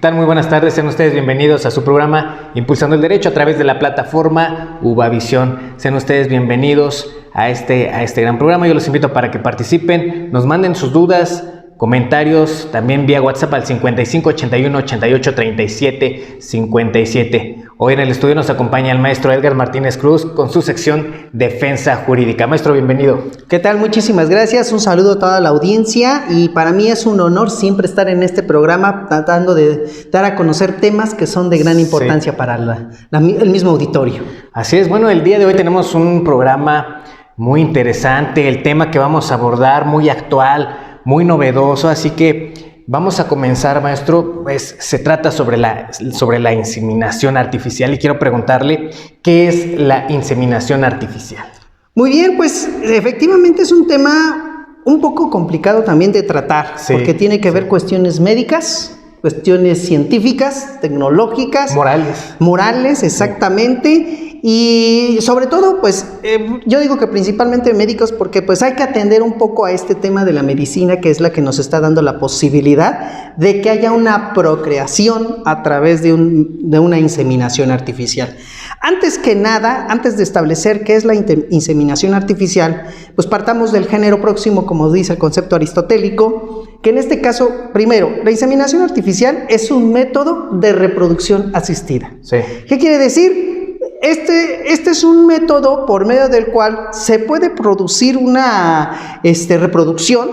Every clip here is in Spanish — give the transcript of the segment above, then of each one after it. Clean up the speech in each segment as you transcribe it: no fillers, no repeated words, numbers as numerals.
tal? Muy buenas tardes, sean ustedes bienvenidos a su programa Impulsando el Derecho a través de la plataforma Uvavisión. Sean ustedes bienvenidos a este gran programa. Yo los invito para que participen, nos manden sus dudas, comentarios, también vía WhatsApp al 55 81 88 37 57. Hoy en el estudio nos acompaña el maestro Edgar Martínez Cruz con su sección Defensa Jurídica. Maestro, bienvenido. ¿Qué tal? Muchísimas gracias. Un saludo a toda la audiencia y para mí es un honor siempre estar en este programa tratando de dar a conocer temas que son de gran importancia para el mismo auditorio. Así es. Bueno, el día de hoy tenemos un programa muy interesante, el tema que vamos a abordar muy actual, muy novedoso, así que vamos a comenzar, maestro. Pues se trata sobre la inseminación artificial y quiero preguntarle, ¿qué es la inseminación artificial? Muy bien, pues efectivamente es un tema un poco complicado también de tratar, porque tiene que ver cuestiones médicas, cuestiones científicas, tecnológicas, morales, exactamente. Y sobre todo, pues yo digo que principalmente médicos, porque pues hay que atender un poco a este tema de la medicina, que es la que nos está dando la posibilidad de que haya una procreación a través de una inseminación artificial. Antes que nada, antes de establecer qué es la inseminación artificial, pues partamos del género próximo, como dice el concepto aristotélico, que en este caso, primero, la inseminación artificial es un método de reproducción asistida. Sí. ¿Qué quiere decir? Este es un método por medio del cual se puede producir una reproducción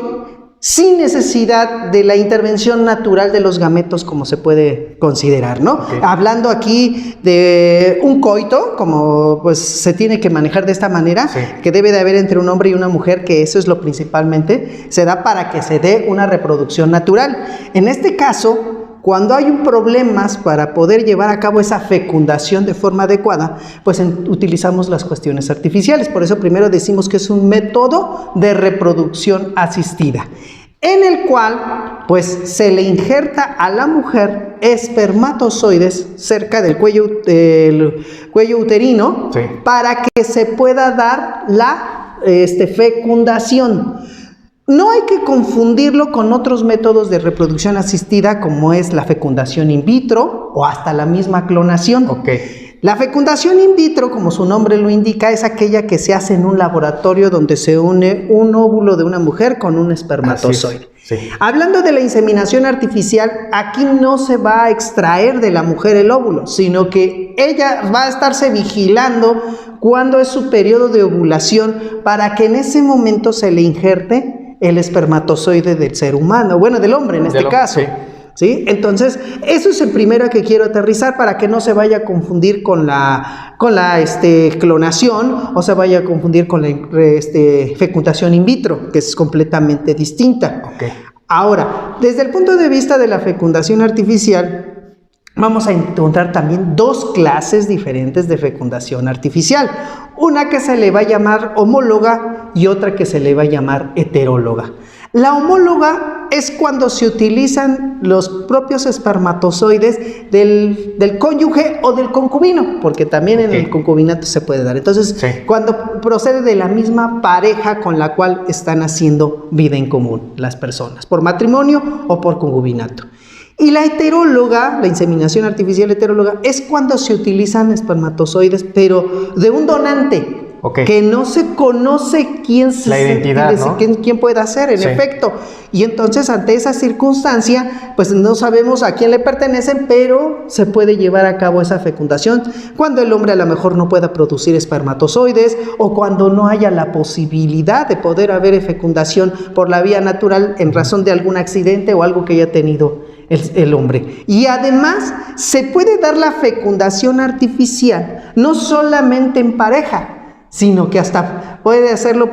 sin necesidad de la intervención natural de los gametos, como se puede considerar, ¿no? Okay. Hablando aquí de un coito, como pues se tiene que manejar de esta manera, que debe de haber entre un hombre y una mujer, que eso es lo principalmente, se da para que se dé una reproducción natural. En este caso, cuando hay un problema para poder llevar a cabo esa fecundación de forma adecuada, pues utilizamos las cuestiones artificiales. Por eso primero decimos que es un método de reproducción asistida, en el cual pues se le injerta a la mujer espermatozoides cerca del cuello uterino, para que se pueda dar la fecundación. No hay que confundirlo con otros métodos de reproducción asistida, como es la fecundación in vitro o hasta la misma clonación. La fecundación in vitro, como su nombre lo indica, es aquella que se hace en un laboratorio donde se une un óvulo de una mujer con un espermatozoide. Hablando de la inseminación artificial, aquí no se va a extraer de la mujer el óvulo, sino que ella va a estarse vigilando cuándo es su periodo de ovulación para que en ese momento se le injerte el espermatozoide del ser humano, bueno, del hombre en este caso. ¿Sí? Entonces, eso es el primero que quiero aterrizar para que no se vaya a confundir con la clonación o se vaya a confundir con la fecundación in vitro, que es completamente distinta. Ahora, desde el punto de vista de la fecundación artificial, vamos a encontrar también dos clases diferentes de fecundación artificial. Una que se le va a llamar homóloga y otra que se le va a llamar heteróloga. La homóloga es cuando se utilizan los propios espermatozoides del cónyuge o del concubino, porque también en el concubinato se puede dar. Entonces, cuando procede de la misma pareja con la cual están haciendo vida en común las personas, por matrimonio o por concubinato. Y la heteróloga, la inseminación artificial heteróloga, es cuando se utilizan espermatozoides, pero de un donante, que no se conoce quién puede hacer, en efecto. Y entonces, ante esa circunstancia, pues no sabemos a quién le pertenecen, pero se puede llevar a cabo esa fecundación cuando el hombre a lo mejor no pueda producir espermatozoides o cuando no haya la posibilidad de poder haber fecundación por la vía natural en razón de algún accidente o algo que haya tenido el hombre. Y además se puede dar la fecundación artificial no solamente en pareja, sino que hasta puede hacerlo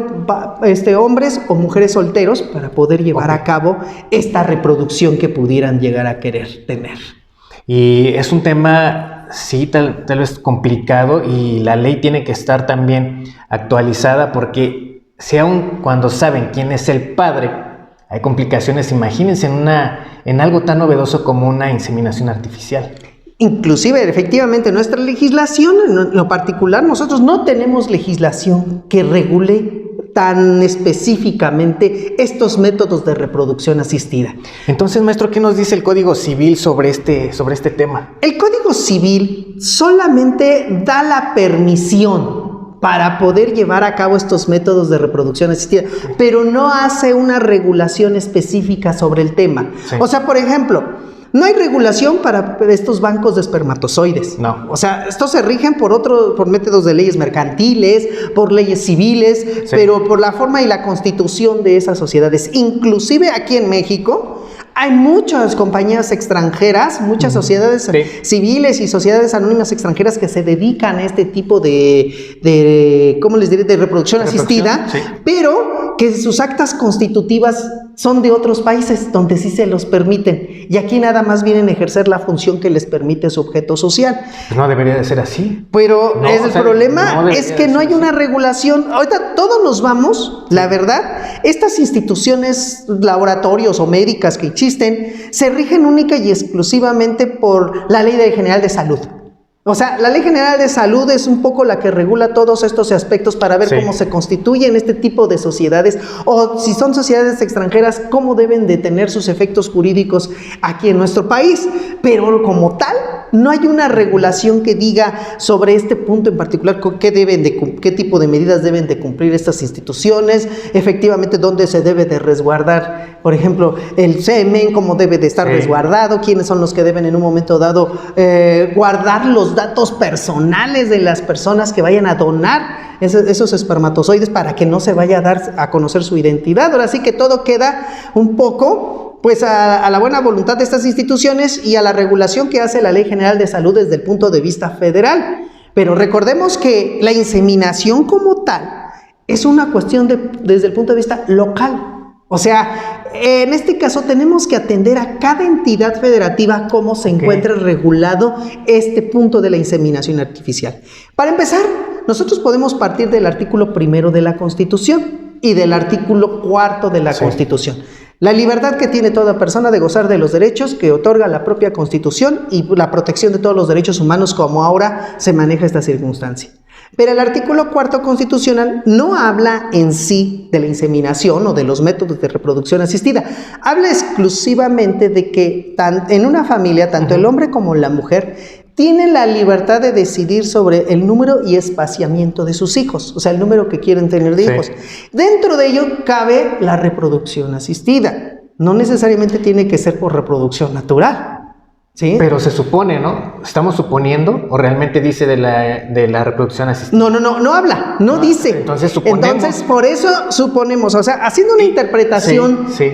hombres o mujeres solteros para poder llevar a cabo esta reproducción que pudieran llegar a querer tener. Y es un tema, sí, tal vez complicado, y la ley tiene que estar también actualizada, porque si aun cuando saben quién es el padre, hay complicaciones. Imagínense en algo tan novedoso como una inseminación artificial. Inclusive, efectivamente, nuestra legislación, en lo particular, nosotros no tenemos legislación que regule tan específicamente estos métodos de reproducción asistida. Entonces, maestro, ¿qué nos dice el Código Civil sobre este tema? El Código Civil solamente da la permisión para poder llevar a cabo estos métodos de reproducción asistida, pero no hace una regulación específica sobre el tema. Sí. O sea, por ejemplo, no hay regulación para estos bancos de espermatozoides. No. O sea, estos se rigen por métodos de leyes mercantiles, por leyes civiles, Sí. pero por la forma y la constitución de esas sociedades. Inclusive aquí en México hay muchas compañías extranjeras, muchas sociedades Sí. civiles y sociedades anónimas extranjeras que se dedican a este tipo ¿cómo les diré?, de reproducción asistida, sí. pero que sus actas constitutivas son de otros países donde sí se los permiten, y aquí nada más vienen a ejercer la función que les permite su objeto social. Pues no debería de ser así. Pero No, el problema no es que no hay una regulación. Ahorita todos nos vamos, la verdad, estas instituciones, laboratorios o médicas que existen, se rigen única y exclusivamente por la Ley General de Salud. O sea, la Ley General de Salud es un poco la que regula todos estos aspectos para ver Sí. cómo se constituyen este tipo de sociedades, o si son sociedades extranjeras, cómo deben de tener sus efectos jurídicos aquí en nuestro país. Pero como tal, no hay una regulación que diga sobre este punto en particular qué tipo de medidas deben de cumplir estas instituciones, efectivamente dónde se debe de resguardar, por ejemplo, el semen, cómo debe de estar Sí. resguardado, quiénes son los que deben en un momento dado guardar los datos personales de las personas que vayan a donar esos espermatozoides para que no se vaya a dar a conocer su identidad. Ahora sí que todo queda un poco pues a la buena voluntad de estas instituciones y a la regulación que hace la Ley General de Salud desde el punto de vista federal. Pero recordemos que la inseminación como tal es una cuestión desde el punto de vista local. O sea, en este caso tenemos que atender a cada entidad federativa cómo se encuentra regulado este punto de la inseminación artificial. Para empezar, nosotros podemos partir del artículo 1 de la Constitución y del artículo 4 de la Constitución. La libertad que tiene toda persona de gozar de los derechos que otorga la propia Constitución y la protección de todos los derechos humanos, como ahora se maneja esta circunstancia. Pero el artículo 4 constitucional no habla en sí de la inseminación o de los métodos de reproducción asistida. Habla exclusivamente de que en una familia, tanto el hombre como la mujer tienen la libertad de decidir sobre el número y espaciamiento de sus hijos, o sea, el número que quieren tener de hijos. Dentro de ello cabe la reproducción asistida. No necesariamente tiene que ser por reproducción natural. ¿Sí? Pero se supone, ¿no? ¿Estamos suponiendo o realmente dice de la reproducción asistida? No habla, no dice. Entonces suponemos. Entonces, por eso suponemos, o sea, haciendo una interpretación, sí.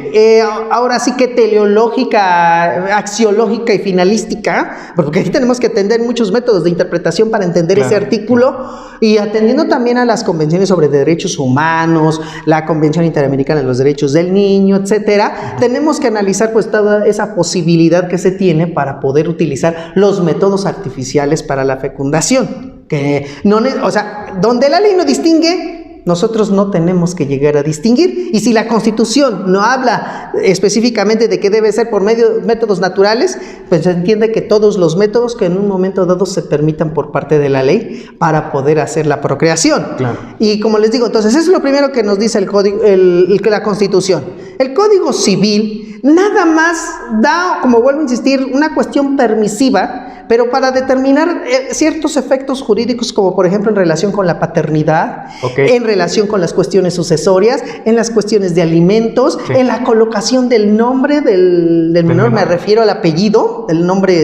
Ahora sí que teleológica, axiológica y finalística, porque aquí tenemos que atender muchos métodos de interpretación para entender ese artículo, y atendiendo también a las convenciones sobre derechos humanos, la Convención Interamericana de los Derechos del Niño, etcétera, tenemos que analizar pues toda esa posibilidad que se tiene para poder utilizar los métodos artificiales para la fecundación. Que no, o sea, donde la ley no distingue, nosotros no tenemos que llegar a distinguir. Y si la Constitución no habla específicamente de que debe ser por métodos naturales, pues se entiende que todos los métodos que en un momento dado se permitan por parte de la ley para poder hacer la procreación. Claro. Y como les digo, entonces eso es lo primero que nos dice la Constitución. El Código Civil nada más da, como vuelvo a insistir, una cuestión permisiva, pero para determinar ciertos efectos jurídicos, como por ejemplo en relación con la paternidad, en relación con las cuestiones sucesorias, en las cuestiones de alimentos, en la colocación del nombre del menor, me refiero al apellido, el nombre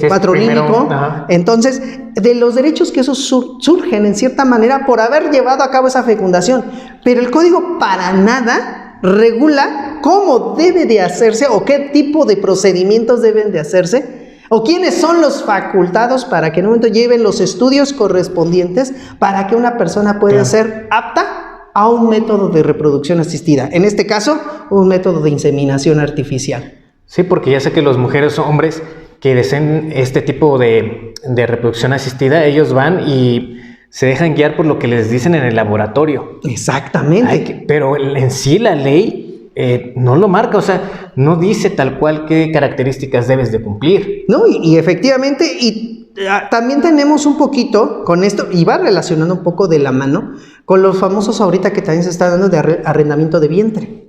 patronímico. Entonces, de los derechos que esos surgen en cierta manera por haber llevado a cabo esa fecundación, pero el código para nada regula cómo debe de hacerse o qué tipo de procedimientos deben de hacerse o quiénes son los facultados para que en un momento lleven los estudios correspondientes para que una persona pueda ser apta a un método de reproducción asistida. En este caso, un método de inseminación artificial. Sí, porque ya sé que las mujeres o hombres que deseen este tipo de reproducción asistida, ellos van y se dejan guiar por lo que les dicen en el laboratorio. Exactamente. Pero en sí la ley no lo marca, o sea, no dice tal cual qué características debes de cumplir. No, y efectivamente, y también tenemos un poquito con esto, y va relacionando un poco de la mano, con los famosos ahorita que también se está dando de arrendamiento de vientre.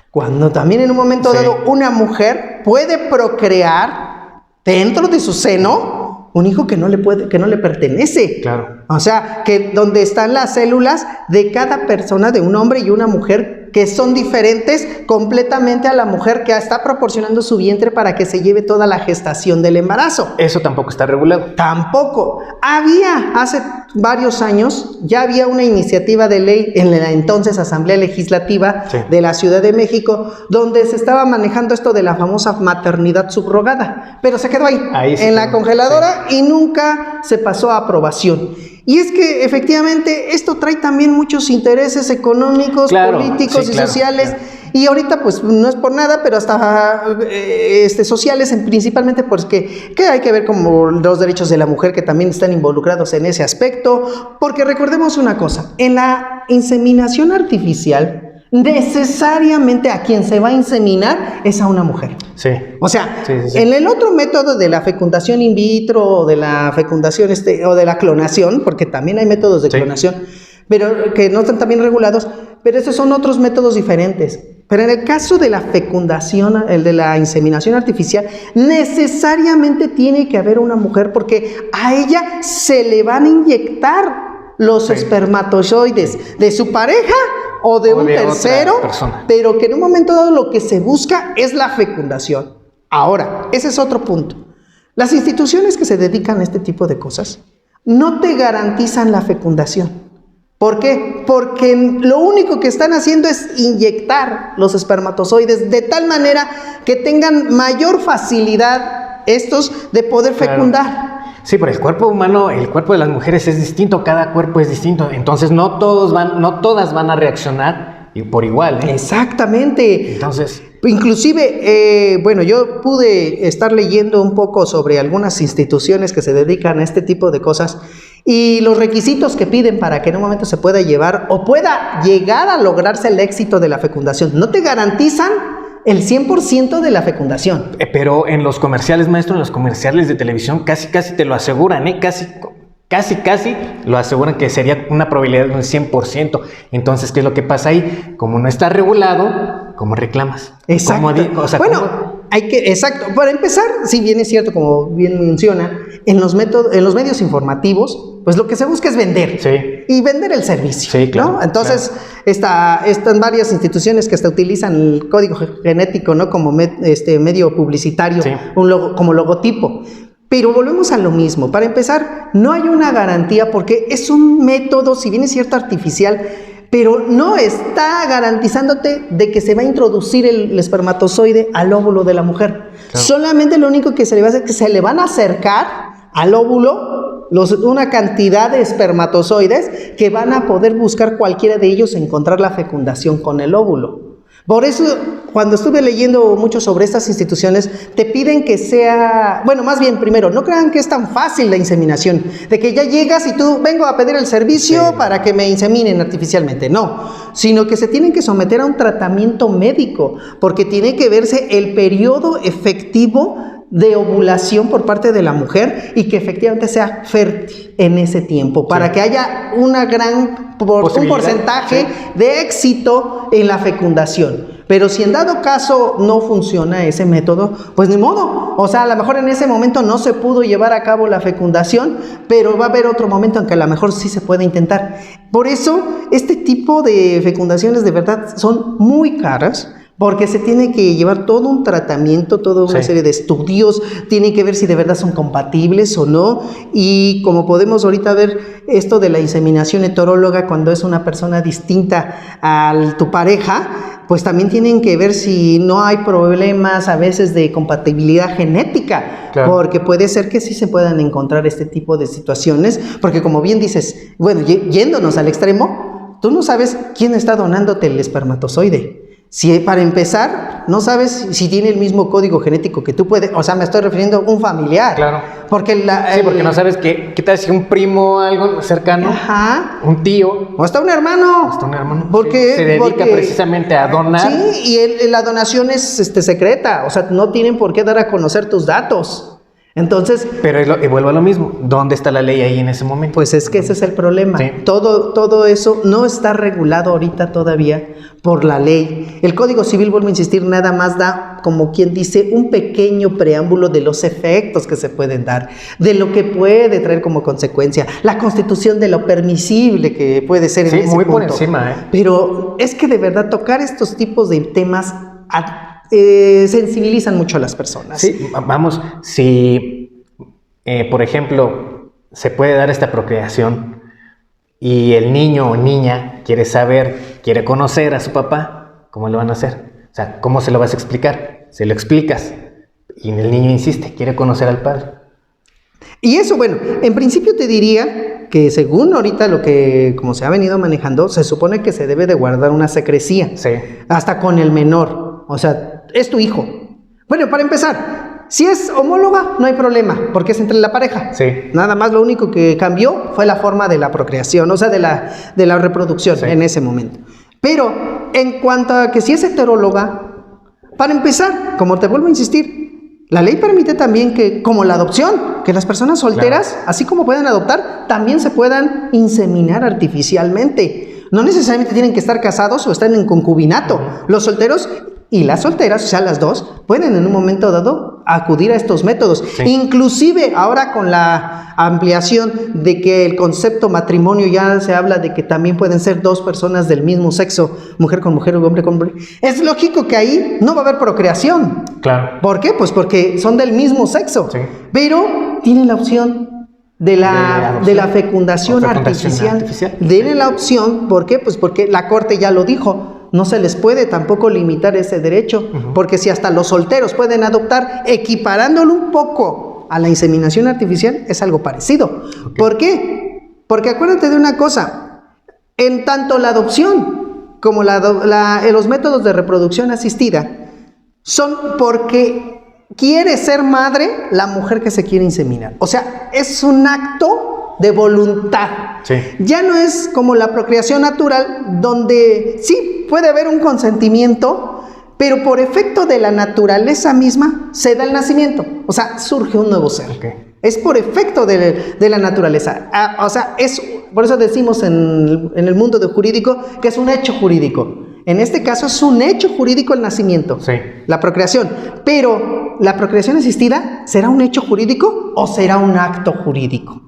Cuando también en un momento dado una mujer puede procrear dentro de su seno un hijo que no le pertenece. Claro. O sea, que donde están las células de cada persona, de un hombre y una mujer, que son diferentes completamente a la mujer que está proporcionando su vientre para que se lleve toda la gestación del embarazo. Eso tampoco está regulado. Tampoco. Hace varios años, ya había una iniciativa de ley en la entonces Asamblea Legislativa de la Ciudad de México, donde se estaba manejando esto de la famosa maternidad subrogada, pero se quedó ahí en la congeladora y nunca se pasó a aprobación. Y es que efectivamente esto trae también muchos intereses económicos, políticos y sociales. Claro. Y ahorita pues no es por nada, pero hasta sociales, principalmente porque hay que ver como los derechos de la mujer que también están involucrados en ese aspecto. Porque recordemos una cosa, en la inseminación artificial necesariamente a quien se va a inseminar es a una mujer. Sí. O sea, en el otro método de la fecundación in vitro o de la fecundación o de la clonación, porque también hay métodos de clonación, pero que no están tan bien regulados, pero esos son otros métodos diferentes. Pero en el caso de la fecundación, el de la inseminación artificial, necesariamente tiene que haber una mujer porque a ella se le van a inyectar los espermatozoides de su pareja o de un tercero, pero que en un momento dado lo que se busca es la fecundación. Ahora, ese es otro punto. Las instituciones que se dedican a este tipo de cosas no te garantizan la fecundación. ¿Por qué? Porque lo único que están haciendo es inyectar los espermatozoides de tal manera que tengan mayor facilidad estos de poder fecundar. Sí, pero el cuerpo humano, el cuerpo de las mujeres es distinto, cada cuerpo es distinto, entonces no todas van a reaccionar por igual, ¿eh? Exactamente. Entonces, inclusive, yo pude estar leyendo un poco sobre algunas instituciones que se dedican a este tipo de cosas y los requisitos que piden para que en un momento se pueda llevar o pueda llegar a lograrse el éxito de la fecundación. No te garantizan el 100% de la fecundación. Pero en los comerciales, maestro, en los comerciales de televisión casi te lo aseguran, ¿eh? Casi lo aseguran que sería una probabilidad de un 100%. Entonces, ¿qué es lo que pasa ahí? Como no está regulado, ¿cómo reclamas? Exacto. Exacto. Para empezar, si bien es cierto, como bien menciona, en los medios informativos, pues lo que se busca es vender. Sí. Y vender el servicio. Sí, claro. ¿No? Entonces, están varias instituciones que hasta utilizan el código genético, ¿no? Como medio publicitario, como logotipo. Pero volvemos a lo mismo. Para empezar, no hay una garantía porque es un método, si bien es cierto, artificial, pero no está garantizándote de que se va a introducir el espermatozoide al óvulo de la mujer. Claro. Solamente lo único que se le va a hacer es que se le van a acercar al óvulo una cantidad de espermatozoides que van a poder buscar cualquiera de ellos encontrar la fecundación con el óvulo. Por eso, cuando estuve leyendo mucho sobre estas instituciones, te piden que sea, más bien, primero, no crean que es tan fácil la inseminación, de que ya llegas y tú, vengo a pedir el servicio para que me inseminen artificialmente, no, sino que se tienen que someter a un tratamiento médico, porque tiene que verse el periodo efectivo de ovulación por parte de la mujer y que efectivamente sea fértil en ese tiempo, para que haya un porcentaje de éxito en la fecundación. Pero si en dado caso no funciona ese método, pues ni modo. O sea, a lo mejor en ese momento no se pudo llevar a cabo la fecundación, pero va a haber otro momento en que a lo mejor sí se puede intentar. Por eso, este tipo de fecundaciones de verdad son muy caras, porque se tiene que llevar todo un tratamiento, toda una serie de estudios, tiene que ver si de verdad son compatibles o no, y como podemos ahorita ver esto de la inseminación heteróloga cuando es una persona distinta a tu pareja, pues también tienen que ver si no hay problemas a veces de compatibilidad genética, porque puede ser que sí se puedan encontrar este tipo de situaciones, porque como bien dices, yéndonos al extremo, tú no sabes quién está donándote el espermatozoide. Si para empezar, no sabes si tiene el mismo código genético que tú puedes, o sea, me estoy refiriendo a un familiar. Claro. Porque porque no sabes qué tal si un primo, algo cercano, un tío. O hasta un hermano. Porque se dedica precisamente a donar. Sí, y la donación es secreta, o sea, no tienen por qué dar a conocer tus datos. Entonces, Pero y vuelvo a lo mismo. ¿Dónde está la ley ahí en ese momento? pues es que ese es el problema. Sí. Todo eso no está regulado ahorita todavía por la ley. El Código Civil, vuelvo a insistir, nada más da, como quien dice, un pequeño preámbulo de los efectos que se pueden dar, de lo que puede traer como consecuencia, la constitución de lo permisible que puede ser en ese muy punto. por encima, ¿eh? Pero es que de verdad tocar estos tipos de temas sensibilizan mucho a las personas. Sí, vamos, si, por ejemplo, se puede dar esta procreación y el niño o niña quiere saber, quiere conocer a su papá, ¿cómo lo van a hacer? O sea, ¿cómo se lo vas a explicar? Se lo explicas y el niño insiste, quiere conocer al padre. Y eso, bueno, en principio te diría que según ahorita lo que, como se ha venido manejando, se supone que se debe de guardar una secrecía. Sí. Hasta con el menor. O sea, es tu hijo. Bueno, para empezar, si es homóloga, no hay problema, porque es entre la pareja. Sí. Nada más lo único que cambió fue la forma de la procreación, o sea, de la reproducción en ese momento. Pero, en cuanto a que si es heteróloga, para empezar, como te vuelvo a insistir, la ley permite también que, como la adopción, que las personas solteras, así como pueden adoptar, también se puedan inseminar artificialmente. No necesariamente tienen que estar casados o estar en concubinato. Los solteros y las solteras, o sea, las dos, pueden en un momento dado acudir a estos métodos. Sí. Inclusive ahora con la ampliación de que el concepto matrimonio ya se habla de que también pueden ser dos personas del mismo sexo, mujer con mujer o hombre con hombre. Es lógico que ahí no va a haber procreación. Claro. ¿Por qué? Pues porque son del mismo sexo. Sí. Pero tienen la opción de la fecundación artificial. Tienen la opción, ¿por qué? Pues porque la Corte ya lo dijo. No se les puede tampoco limitar ese derecho, porque si hasta los solteros pueden adoptar, equiparándolo un poco a la inseminación artificial, es algo parecido. Okay. ¿Por qué? Porque acuérdate de una cosa, en tanto la adopción como los métodos de reproducción asistida son porque quiere ser madre la mujer que se quiere inseminar. O sea, es un acto de voluntad. Sí. Ya no es como la procreación natural, donde sí puede haber un consentimiento, pero por efecto de la naturaleza misma se da el nacimiento. O sea, surge un nuevo ser. Okay. Es por efecto de la naturaleza. O sea, por eso decimos en el mundo jurídico que es un hecho jurídico. En este caso es un hecho jurídico el nacimiento, sí, la procreación. Pero, ¿la procreación asistida será un hecho jurídico o será un acto jurídico?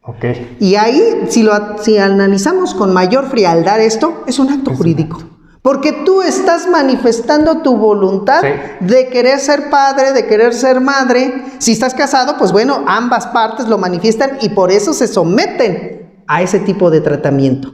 Okay. Y ahí, si analizamos con mayor frialdad esto, es un acto jurídico. Porque tú estás manifestando tu voluntad de querer ser padre, de querer ser madre. Si estás casado, pues bueno, ambas partes lo manifiestan y por eso se someten a ese tipo de tratamiento.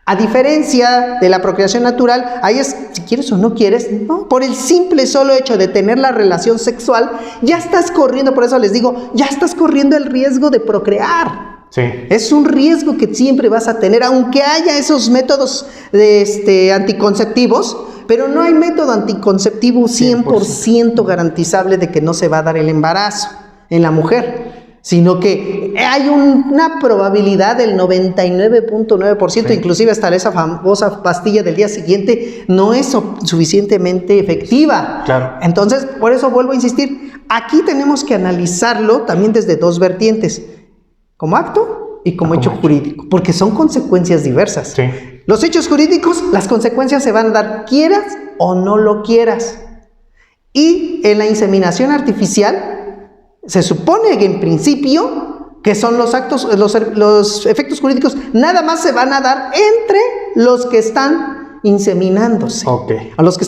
A diferencia de la procreación natural, ahí es si quieres o no quieres, ¿no? Por el simple solo hecho de tener la relación sexual, ya estás corriendo, por eso les digo, ya estás corriendo el riesgo de procrear. Sí. Es un riesgo que siempre vas a tener, aunque haya esos métodos anticonceptivos, pero no hay método anticonceptivo 100% garantizable de que no se va a dar el embarazo en la mujer, sino que hay una probabilidad del 99.9%, inclusive hasta esa famosa pastilla del día siguiente no es suficientemente efectiva. Claro. Entonces, por eso vuelvo a insistir, aquí tenemos que analizarlo también desde dos vertientes, como acto y como hecho jurídico, porque son consecuencias diversas. Sí. Los hechos jurídicos, las consecuencias se van a dar, quieras o no lo quieras. Y en la inseminación artificial, se supone que en principio, que son los efectos jurídicos, nada más se van a dar entre los que están inseminándose, a los que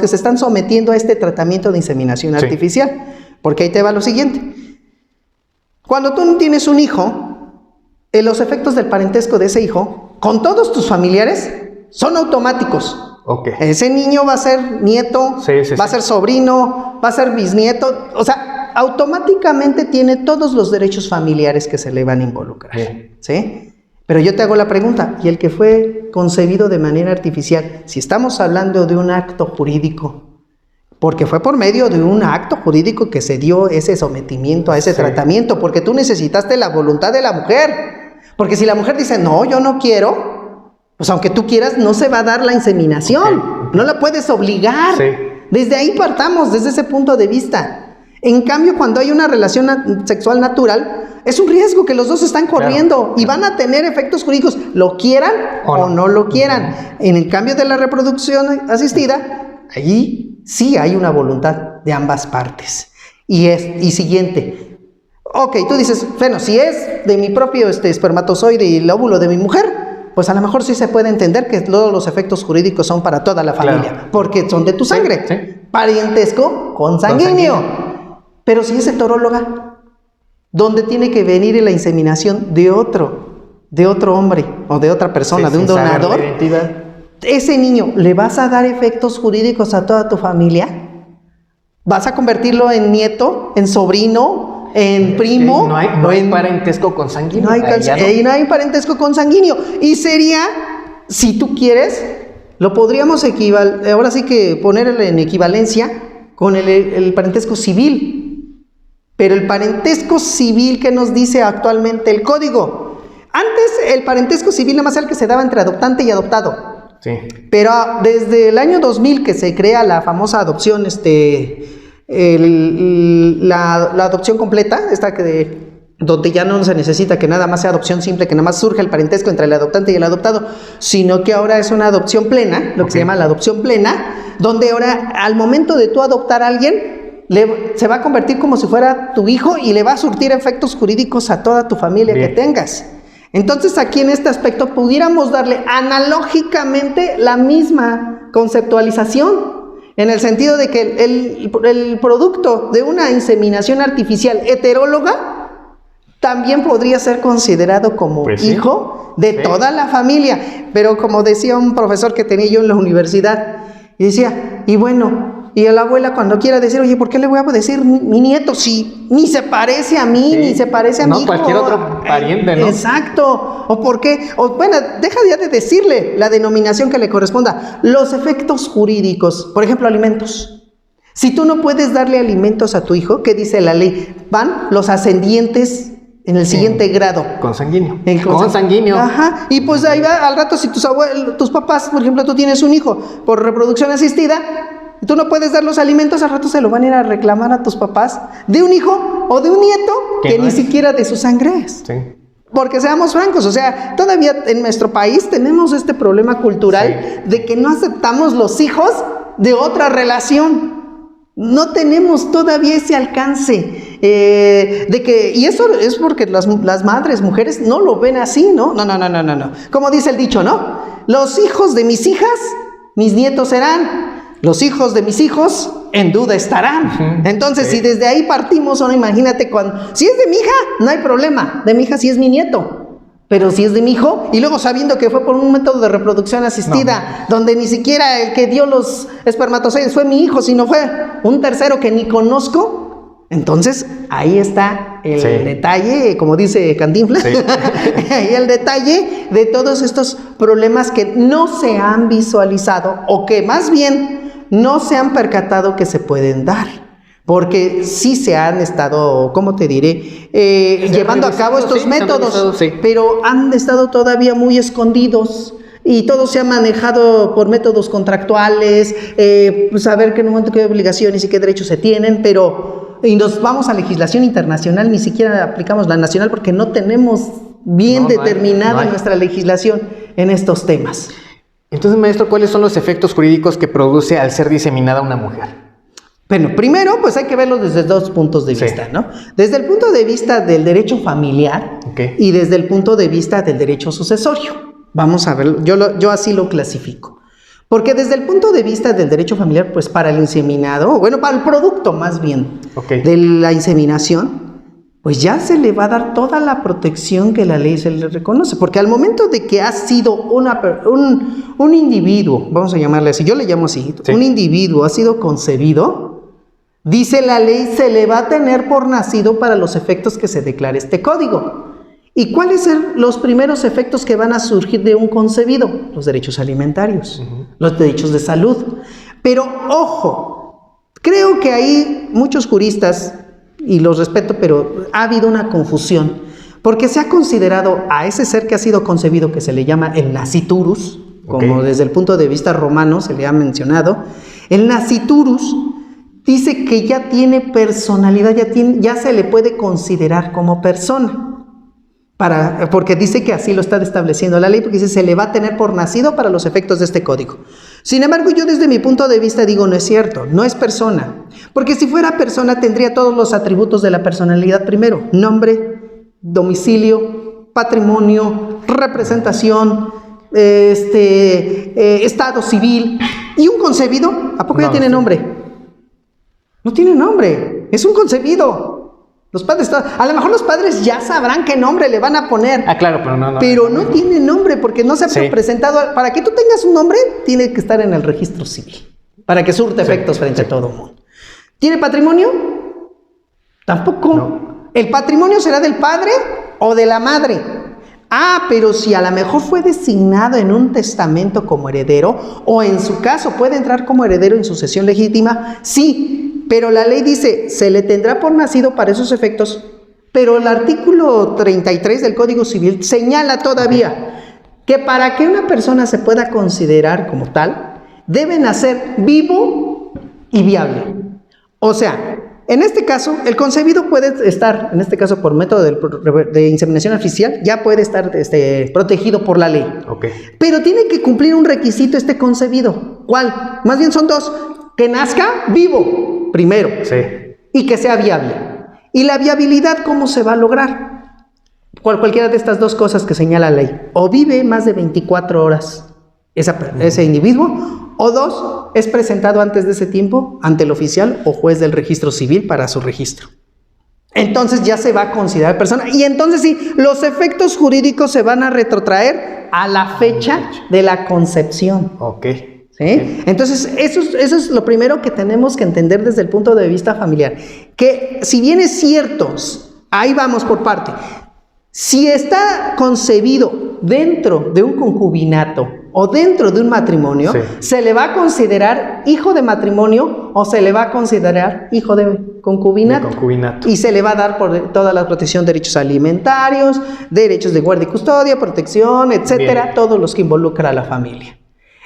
se están sometiendo a este tratamiento de inseminación artificial. Porque ahí te va lo siguiente. Cuando tú tienes un hijo, los efectos del parentesco de ese hijo, con todos tus familiares, son automáticos. Ese niño va a ser nieto, va a ser sobrino, va a ser bisnieto, o sea, automáticamente tiene todos los derechos familiares que se le van a involucrar. ¿Sí? Pero yo te hago la pregunta, ¿y el que fue concebido de manera artificial? Si estamos hablando de un acto jurídico, porque fue por medio de un acto jurídico que se dio ese sometimiento a ese tratamiento, porque tú necesitaste la voluntad de la mujer. Porque si la mujer dice, no, yo no quiero, pues aunque tú quieras, no se va a dar la inseminación. No la puedes obligar. Desde ahí partamos, desde ese punto de vista. En cambio, cuando hay una relación sexual natural, es un riesgo que los dos están corriendo y van a tener efectos jurídicos, lo quieran o no lo quieran. En el cambio de la reproducción asistida, allí sí hay una voluntad de ambas partes. Y siguiente, ok, tú dices, bueno, si es de mi propio espermatozoide y el óvulo de mi mujer, pues a lo mejor sí se puede entender que todos los efectos jurídicos son para toda la familia, porque son de tu sangre, Sí. Parentesco consanguíneo. Pero si es heteróloga, ¿dónde tiene que venir la inseminación de otro hombre o de otra persona, de un donador? Ese niño, ¿le vas a dar efectos jurídicos a toda tu familia? ¿Vas a convertirlo en nieto, en sobrino, en primo? No hay parentesco consanguíneo. No hay parentesco consanguíneo. Y sería, si tú quieres, lo podríamos ahora sí que ponerle en equivalencia con el parentesco civil. Pero el parentesco civil, ¿qué nos dice actualmente el código? Antes el parentesco civil nada más era el que se daba entre adoptante y adoptado. Sí. Pero desde el año 2000 que se crea la famosa adopción, la adopción completa, donde ya no se necesita que nada más sea adopción simple, que nada más surge el parentesco entre el adoptante y el adoptado, sino que ahora es una adopción plena, lo que se llama la adopción plena, donde ahora al momento de tú adoptar a alguien, se va a convertir como si fuera tu hijo y le va a surtir efectos jurídicos a toda tu familia que tengas. Entonces aquí en este aspecto pudiéramos darle analógicamente la misma conceptualización, en el sentido de que el producto de una inseminación artificial heteróloga también podría ser considerado como hijo de toda la familia. Pero como decía un profesor que tenía yo en la universidad, y decía, y bueno, y a la abuela cuando quiera decir, oye, ¿por qué le voy a decir mi nieto si ni se parece a mí, ni se parece a mi hijo? Cualquier otro pariente, ¿no? Exacto. ¿O por qué? Bueno, deja ya de decirle la denominación que le corresponda. Los efectos jurídicos, por ejemplo, alimentos. Si tú no puedes darle alimentos a tu hijo, ¿qué dice la ley? Van los ascendientes en el siguiente grado. Consanguíneo. Consanguíneo. Ajá. Y pues ahí va, al rato si tus papás, por ejemplo, tú tienes un hijo por reproducción asistida, tú no puedes dar los alimentos, al rato se lo van a ir a reclamar a tus papás de un hijo o de un nieto que ni siquiera de su sangre es. Sí. Porque seamos francos, o sea, todavía en nuestro país tenemos este problema cultural de que no aceptamos los hijos de otra relación. No tenemos todavía ese alcance y eso es porque las madres, mujeres, no lo ven así, ¿no? No. Como dice el dicho, ¿no? Los hijos de mis hijas, mis nietos serán. Los hijos de mis hijos en duda estarán. Entonces, si desde ahí partimos, imagínate si es de mi hija, no hay problema. De mi hija sí es mi nieto. Pero si es de mi hijo, y luego sabiendo que fue por un método de reproducción asistida, donde ni siquiera el que dio los espermatozoides fue mi hijo, sino fue un tercero que ni conozco, entonces ahí está el detalle, como dice Cantinflas, ahí el detalle de todos estos problemas que no se han visualizado, o que más bien no se han percatado que se pueden dar. Porque sí se han estado, ¿cómo te diré? Llevando a cabo estos métodos, pero han estado todavía muy escondidos y todo se ha manejado por métodos contractuales, saber qué momento, qué obligaciones y qué derechos se tienen, y nos vamos a legislación internacional, ni siquiera aplicamos la nacional porque no tenemos bien determinada nuestra legislación en estos temas. Entonces, maestro, ¿cuáles son los efectos jurídicos que produce al ser diseminada una mujer? Bueno, primero, pues hay que verlo desde dos puntos de vista, ¿no? Desde el punto de vista del derecho familiar y desde el punto de vista del derecho sucesorio. Vamos a ver, yo así lo clasifico. Porque desde el punto de vista del derecho familiar, pues para el inseminado, para el producto más bien de la inseminación, pues ya se le va a dar toda la protección que la ley se le reconoce. Porque al momento de que ha sido un individuo, vamos a llamarle así, yo le llamo así, un individuo ha sido concebido, dice la ley, se le va a tener por nacido para los efectos que se declare este código. ¿Y cuáles son los primeros efectos que van a surgir de un concebido? Los derechos alimentarios, los derechos de salud. Pero, ojo, creo que hay muchos juristas, y los respeto, pero ha habido una confusión, porque se ha considerado a ese ser que ha sido concebido, que se le llama el nasciturus, como desde el punto de vista romano se le ha mencionado, el nasciturus dice que ya tiene personalidad, ya se le puede considerar como persona. Porque dice que así lo está estableciendo la ley, porque dice se le va a tener por nacido para los efectos de este código. Sin embargo, yo desde mi punto de vista digo, no es cierto, no es persona. Porque si fuera persona tendría todos los atributos de la personalidad primero: nombre, domicilio, patrimonio, representación, estado civil. ¿Y un concebido? ¿A poco ya tiene nombre? No tiene nombre, es un concebido. Los padres, a lo mejor los padres ya sabrán qué nombre le van a poner. Ah, claro, pero no. Pero no tiene nombre porque no se ha presentado. Para que tú tengas un nombre, tiene que estar en el registro civil. Para que surte efectos frente a todo el mundo. ¿Tiene patrimonio? Tampoco. No. ¿El patrimonio será del padre o de la madre? Ah, pero si a lo mejor fue designado en un testamento como heredero, o en su caso puede entrar como heredero en sucesión legítima, sí. Pero la ley dice, se le tendrá por nacido para esos efectos, pero el artículo 33 del Código Civil señala todavía que para que una persona se pueda considerar como tal, debe nacer vivo y viable. O sea, en este caso, el concebido puede estar, en este caso por método de inseminación artificial, ya puede estar protegido por la ley. Okay. Pero tiene que cumplir un requisito este concebido. ¿Cuál? Más bien son dos: que nazca vivo primero, y que sea viable. ¿Y la viabilidad cómo se va a lograr? Cualquiera de estas dos cosas que señala la ley: o vive más de 24 horas ese individuo, o dos, es presentado antes de ese tiempo ante el oficial o juez del registro civil para su registro. Entonces ya se va a considerar persona, y entonces sí, los efectos jurídicos se van a retrotraer a la fecha de la concepción. Ok. ¿Sí? Entonces, eso es lo primero que tenemos que entender desde el punto de vista familiar. Que si bien es cierto, ahí vamos por parte, si está concebido dentro de un concubinato o dentro de un matrimonio, ¿se le va a considerar hijo de matrimonio o se le va a considerar hijo de concubinato? Y se le va a dar por toda la protección de derechos alimentarios, derechos de guardia y custodia, protección, etcétera, todos los que involucra a la familia.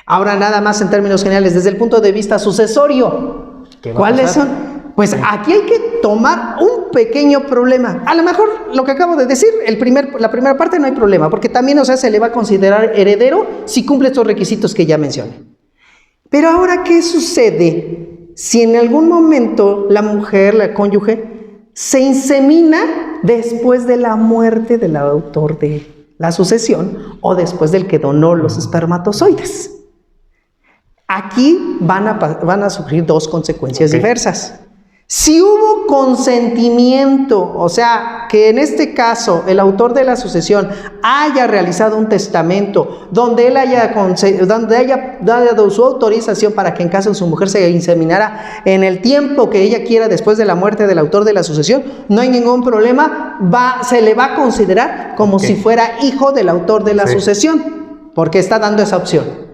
Ahora, nada más en términos generales, desde el punto de vista sucesorio, ¿cuáles son? Pues aquí hay que tomar un pequeño problema. A lo mejor lo que acabo de decir, la primera parte no hay problema, porque también, se le va a considerar heredero si cumple estos requisitos que ya mencioné. Pero ahora, ¿qué sucede si en algún momento la mujer, la cónyuge, se insemina después de la muerte del autor de la sucesión o después del que donó los espermatozoides? Aquí van a sufrir dos consecuencias diversas. Si hubo consentimiento, o sea, que en este caso el autor de la sucesión haya realizado un testamento donde él haya dado su autorización para que en caso de su mujer se inseminara en el tiempo que ella quiera después de la muerte del autor de la sucesión, no hay ningún problema, se le va a considerar como si fuera hijo del autor de la sucesión, porque está dando esa opción.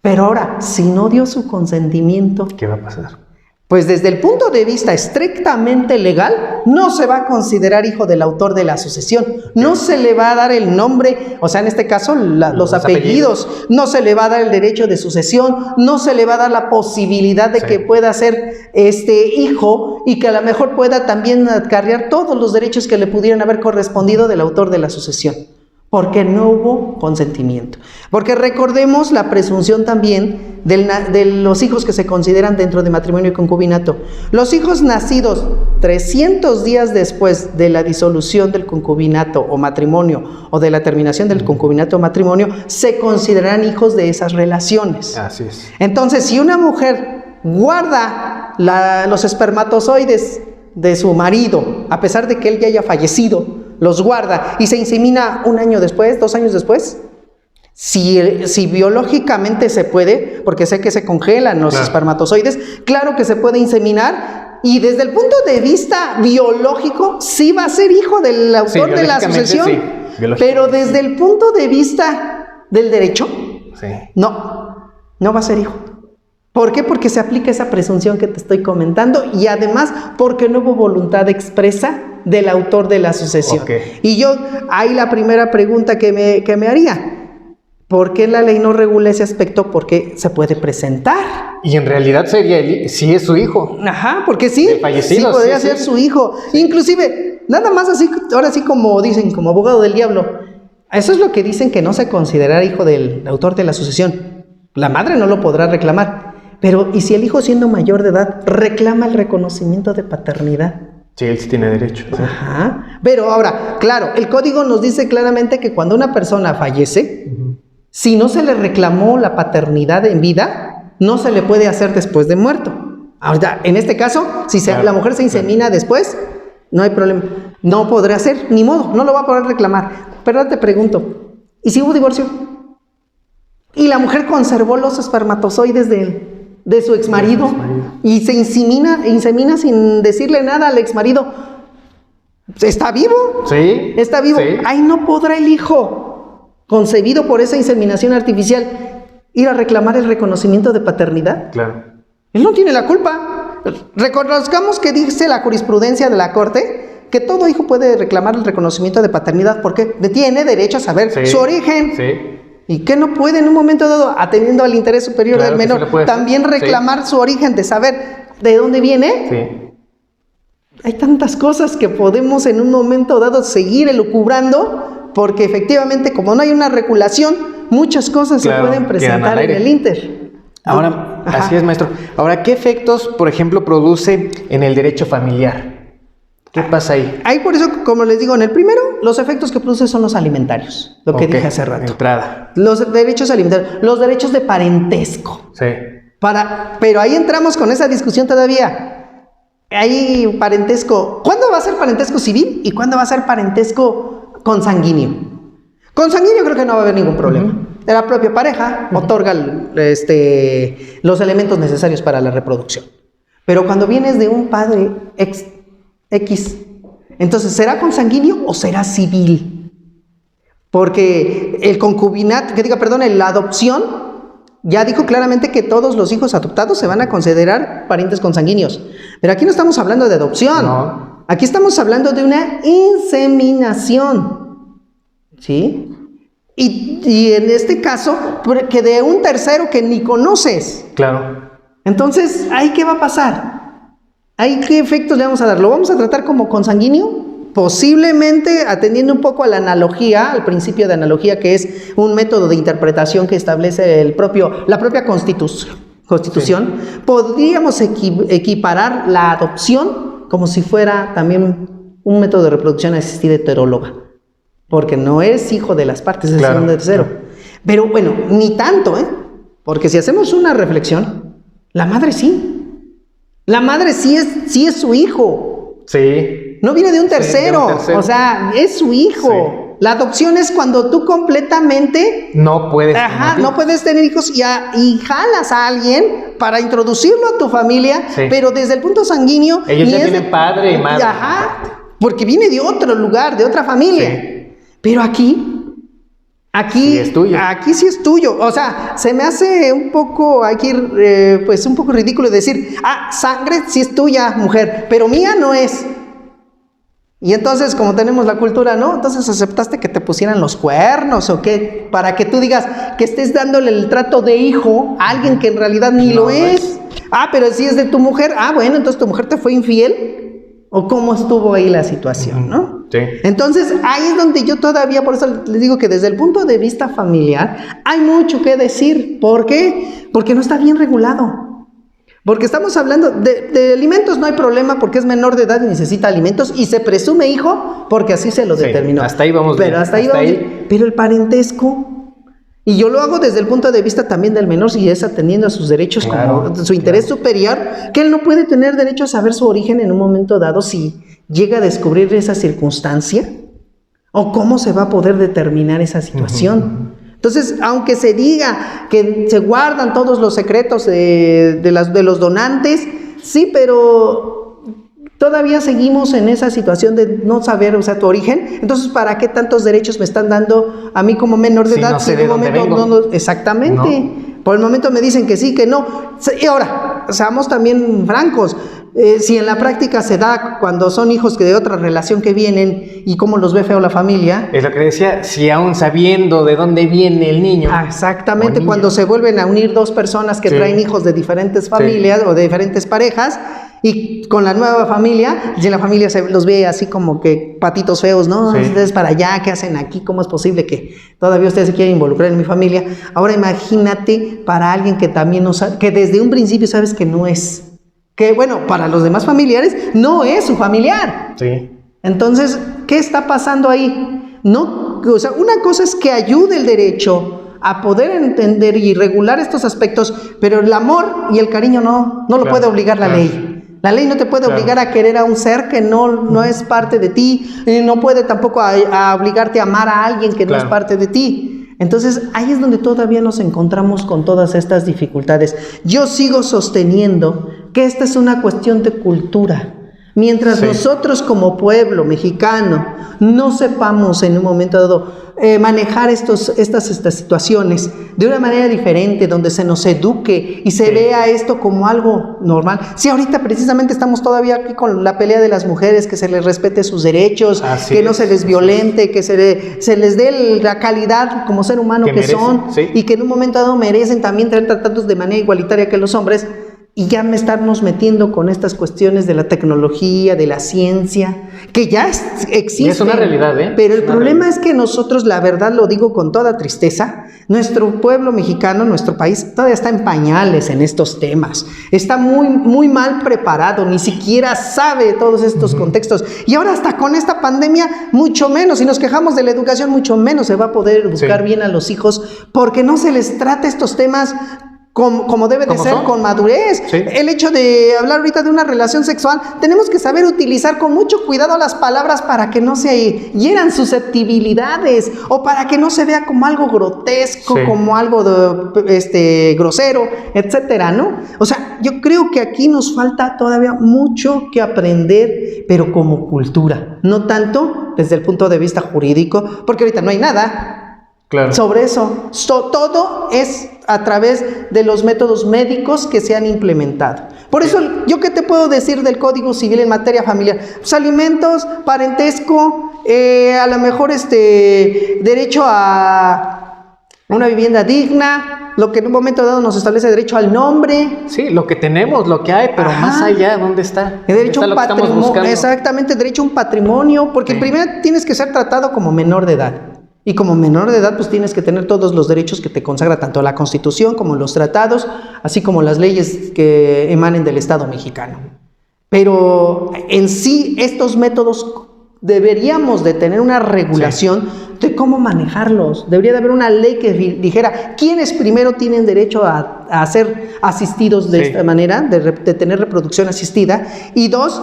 Pero ahora, si no dio su consentimiento, ¿qué va a pasar? Pues desde el punto de vista estrictamente legal, no se va a considerar hijo del autor de la sucesión. No se le va a dar el nombre, o sea, en este caso, los apellidos. No se le va a dar el derecho de sucesión. No se le va a dar la posibilidad de que pueda ser hijo y que a lo mejor pueda también acarrear todos los derechos que le pudieran haber correspondido del autor de la sucesión. Porque no hubo consentimiento. Porque recordemos la presunción también de los hijos que se consideran dentro de matrimonio y concubinato. Los hijos nacidos 300 días después de la disolución del concubinato o matrimonio o de la terminación del concubinato o matrimonio se considerarán hijos de esas relaciones. Así es. Entonces, si una mujer guarda los espermatozoides de su marido, a pesar de que él ya haya fallecido, los guarda y se insemina 1 año después, 2 años después, si biológicamente se puede, porque sé que se congelan los espermatozoides, claro que se puede inseminar, y desde el punto de vista biológico sí va a ser hijo del autor de la sucesión, pero desde el punto de vista del derecho, no va a ser hijo. ¿Por qué? Porque se aplica esa presunción que te estoy comentando y además porque no hubo voluntad expresa del autor de la sucesión. Y yo, ahí la primera pregunta que me haría, ¿Por qué la ley no regula ese aspecto? Porque se puede presentar. Y en realidad sería, sí es su hijo. Ajá, porque sí. De fallecido, sí podría sí, ser sí. su hijo. Inclusive, nada más así, ahora sí como dicen, como abogado del diablo. Eso es lo que dicen, que no se considerará hijo del autor de la sucesión. La madre no lo podrá reclamar. Pero, ¿y si el hijo, siendo mayor de edad, reclama el reconocimiento de paternidad? Sí, él sí tiene derecho. Sí. Ajá. Pero ahora, claro, el código nos dice claramente que cuando una persona fallece, si no se le reclamó la paternidad en vida, no se le puede hacer después de muerto. Ahora, en este caso, si Claro, la mujer se insemina después, no hay problema. No podrá hacer, ni modo, no lo va a poder reclamar. Pero ahora te pregunto, ¿y si hubo divorcio? Y la mujer conservó los espermatozoides de su exmarido y se insemina sin decirle nada al exmarido. ¿Está vivo? Sí. ¿Está vivo? Sí. Ahí no podrá el hijo, concebido por esa inseminación artificial, ir a reclamar el reconocimiento de paternidad. Claro. Él no tiene la culpa. Reconozcamos que dice la jurisprudencia de la Corte que todo hijo puede reclamar el reconocimiento de paternidad porque tiene derecho a saber Sí. su origen. Sí. ¿Y que no puede en un momento dado, atendiendo al interés superior Claro del que sí menor, lo puede hacer. también reclamar su origen, de saber de dónde viene? Sí. Hay tantas cosas que podemos en un momento dado seguir elucubrando, porque efectivamente, como no hay una regulación, muchas cosas Claro, se pueden quedan presentar al en aire. el Inter. Ahora, Ajá. así es, maestro. Ahora, ¿qué efectos, por ejemplo, produce en el derecho familiar? ¿Qué pasa ahí? Ahí por eso, como les digo, en el primero, los efectos que produce son los alimentarios, lo que Ok, dije hace rato. Entrada. Los derechos alimentarios, los derechos de parentesco. Sí. Pero ahí entramos con esa discusión todavía. Hay parentesco. ¿Cuándo va a ser parentesco civil y cuándo va a ser parentesco consanguíneo? Consanguíneo creo que no va a haber ningún problema. La propia pareja otorga los elementos necesarios para la reproducción. Pero cuando vienes de un padre X, entonces, ¿será consanguíneo o será civil? Porque el concubinato, la adopción, ya dijo claramente que todos los hijos adoptados se van a considerar parientes consanguíneos. Pero aquí no estamos hablando de adopción. No. Aquí estamos hablando de una inseminación. ¿Sí? Y en este caso, que de un tercero que ni conoces. Claro. Entonces, ¿ahí qué va a pasar? ¿Ahí qué efectos le vamos a dar? ¿Lo vamos a tratar como consanguíneo? Posiblemente atendiendo un poco a la analogía, al principio de analogía, que es un método de interpretación que establece la propia Constitución, sí. Podríamos equiparar la adopción como si fuera también un método de reproducción asistida heteróloga, porque no es hijo de las partes, es un tercero. Claro. Pero bueno, ni tanto, porque si hacemos una reflexión, la madre sí. La madre sí es su hijo. Sí. No viene de un tercero. Sí, o sea, es su hijo. Sí. La adopción es cuando tú completamente no puedes tener hijos y jalas a alguien para introducirlo a tu familia, sí. Pero desde el punto sanguíneo. Ellos ya tienen padre y madre. Porque viene de otro lugar, de otra familia. Sí. Pero aquí sí es tuyo. Aquí sí es tuyo. O sea, se me hace un poco un poco ridículo decir, sangre sí es tuya, mujer, pero mía no es. Y entonces, como tenemos la cultura, ¿no? Entonces aceptaste que te pusieran los cuernos o qué, para que tú digas que estés dándole el trato de hijo a alguien que en realidad ni lo es. Pero si es de tu mujer, bueno, entonces tu mujer te fue infiel. ¿O cómo estuvo ahí la situación, no? Sí. Entonces, ahí es donde yo todavía, por eso les digo que desde el punto de vista familiar, hay mucho que decir. ¿Por qué? Porque no está bien regulado. Porque estamos hablando de alimentos, no hay problema porque es menor de edad y necesita alimentos y se presume hijo porque así se lo determinó. Hasta ahí vamos bien. Pero hasta ahí vamos bien. Pero el parentesco, y yo lo hago desde el punto de vista también del menor, si es atendiendo a sus derechos, como su interés superior, que él no puede tener derecho a saber su origen en un momento dado si llega a descubrir esa circunstancia, o cómo se va a poder determinar esa situación. Entonces, aunque se diga que se guardan todos los secretos de los donantes, sí, pero todavía seguimos en esa situación de no saber, o sea, tu origen. Entonces, ¿para qué tantos derechos me están dando a mí como menor de edad? No sé de dónde vengo. Exactamente. No. Por el momento me dicen que sí, que no. Y ahora, seamos también francos. Si en la práctica se da cuando son hijos de otra relación que vienen y cómo los ve feo la familia. Es lo que decía, si aún sabiendo de dónde viene el niño. Exactamente, cuando se vuelven a unir dos personas que traen hijos de diferentes familias o de diferentes parejas y con la nueva familia, y la familia se los ve así como que patitos feos, ¿no? Ustedes para allá, ¿qué hacen aquí? ¿Cómo es posible que todavía ustedes se quieren involucrar en mi familia? Ahora imagínate para alguien que también no sabe, que desde un principio sabes que no es. Que bueno, para los demás familiares no es su familiar. Sí. Entonces, ¿qué está pasando ahí? No, o sea, una cosa es que ayude el derecho a poder entender y regular estos aspectos, pero el amor y el cariño no lo puede obligar la ley. La ley no te puede obligar a querer a un ser que no es parte de ti, y no puede tampoco a obligarte a amar a alguien que no es parte de ti. Entonces, ahí es donde todavía nos encontramos con todas estas dificultades. Yo sigo sosteniendo que esta es una cuestión de cultura. Mientras nosotros como pueblo mexicano no sepamos en un momento dado manejar estas situaciones de una manera diferente, donde se nos eduque y se vea esto como algo normal. Sí, ahorita precisamente estamos todavía aquí con la pelea de las mujeres, que se les respete sus derechos, que no se les violente, que se les dé la calidad como ser humano que son, y que en un momento dado merecen también ser tratados de manera igualitaria que los hombres. Y ya estarnos metiendo con estas cuestiones de la tecnología, de la ciencia, que ya existe. Es una realidad, ¿eh? Pero el problema es que nosotros, la verdad lo digo con toda tristeza, nuestro pueblo mexicano, nuestro país, todavía está en pañales en estos temas. Está muy, muy mal preparado, ni siquiera sabe todos estos contextos. Y ahora hasta con esta pandemia, mucho menos. Si nos quejamos de la educación, mucho menos se va a poder educar bien a los hijos, porque no se les trata estos temas como debe de ser, con madurez. El hecho de hablar ahorita de una relación sexual, tenemos que saber utilizar con mucho cuidado las palabras para que no se hieran susceptibilidades, o para que no se vea como algo grotesco, como algo grosero, etcétera, ¿no? O sea, yo creo que aquí nos falta todavía mucho que aprender, pero como cultura, no tanto desde el punto de vista jurídico, porque ahorita no hay nada sobre eso. Todo es a través de los métodos médicos que se han implementado. Por eso, ¿yo qué te puedo decir del Código Civil en materia familiar? Pues alimentos, parentesco, a lo mejor derecho a una vivienda digna, lo que en un momento dado nos establece derecho al nombre. Sí, lo que tenemos, lo que hay, pero más allá, ¿dónde está? El derecho a un patrimonio. Exactamente, derecho a un patrimonio, porque primero tienes que ser tratado como menor de edad. Y como menor de edad, pues tienes que tener todos los derechos que te consagra tanto la Constitución como los tratados, así como las leyes que emanen del Estado mexicano. Pero en sí, estos métodos deberíamos de tener una regulación de cómo manejarlos. Debería de haber una ley que dijera quiénes primero tienen derecho a ser asistidos de esta manera, de tener reproducción asistida, y dos,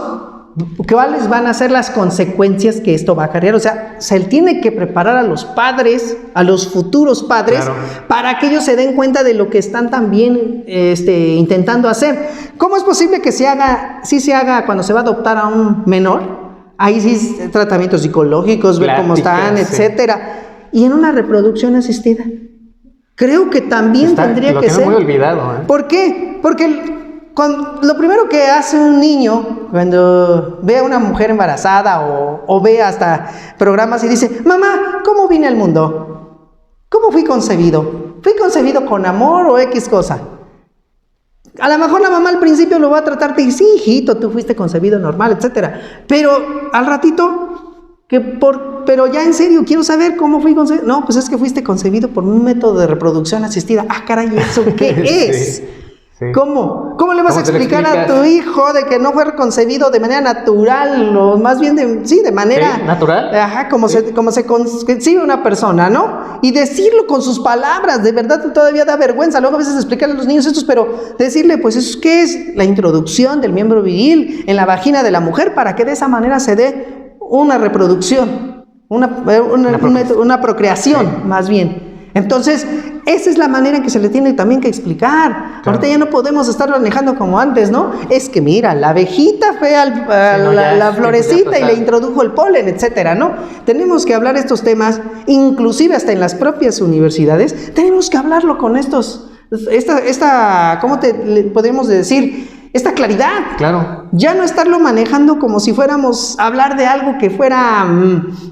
¿cuáles van a ser las consecuencias que esto va a acarrear? O sea, se tiene que preparar a los padres, a los futuros padres, para que ellos se den cuenta de lo que están también intentando hacer. ¿Cómo es posible que se haga cuando se va a adoptar a un menor? Ahí sí tratamientos psicológicos, ver cómo están, etcétera. Y en una reproducción asistida, creo que también tendría que ser. Muy olvidado, ¿eh? ¿Por qué? Porque lo primero que hace un niño cuando ve a una mujer embarazada o ve hasta programas y dice: mamá, ¿cómo vine al mundo? ¿Cómo fui concebido? ¿Fui concebido con amor o X cosa? A lo mejor la mamá al principio lo va a tratar de decir: sí, hijito, tú fuiste concebido normal, etcétera. Pero al ratito, pero ya en serio, quiero saber cómo fui concebido. No, pues es que fuiste concebido por un método de reproducción asistida. Ah, caray, ¿eso qué es? ¿Cómo? ¿Cómo le vas a explicar a tu hijo de que no fue concebido de manera natural, o más bien de manera natural? Ajá, como se concibe una persona, ¿no? Y decirlo con sus palabras, de verdad todavía da vergüenza. Luego a veces explicarle a los niños estos, pero decirle, pues, ¿qué es la introducción del miembro viril en la vagina de la mujer para que de esa manera se dé una reproducción, una procreación, más bien? Entonces, esa es la manera en que se le tiene también que explicar. Ahorita ya no podemos estar manejando como antes, ¿no? Es que mira, la abejita fue a la florecita y le introdujo el polen, etcétera, ¿no? Tenemos que hablar estos temas, inclusive hasta en las propias universidades, tenemos que hablarlo con ¿cómo le podemos decir? esta claridad. Claro. Ya no estarlo manejando como si fuéramos a hablar de algo que fuera,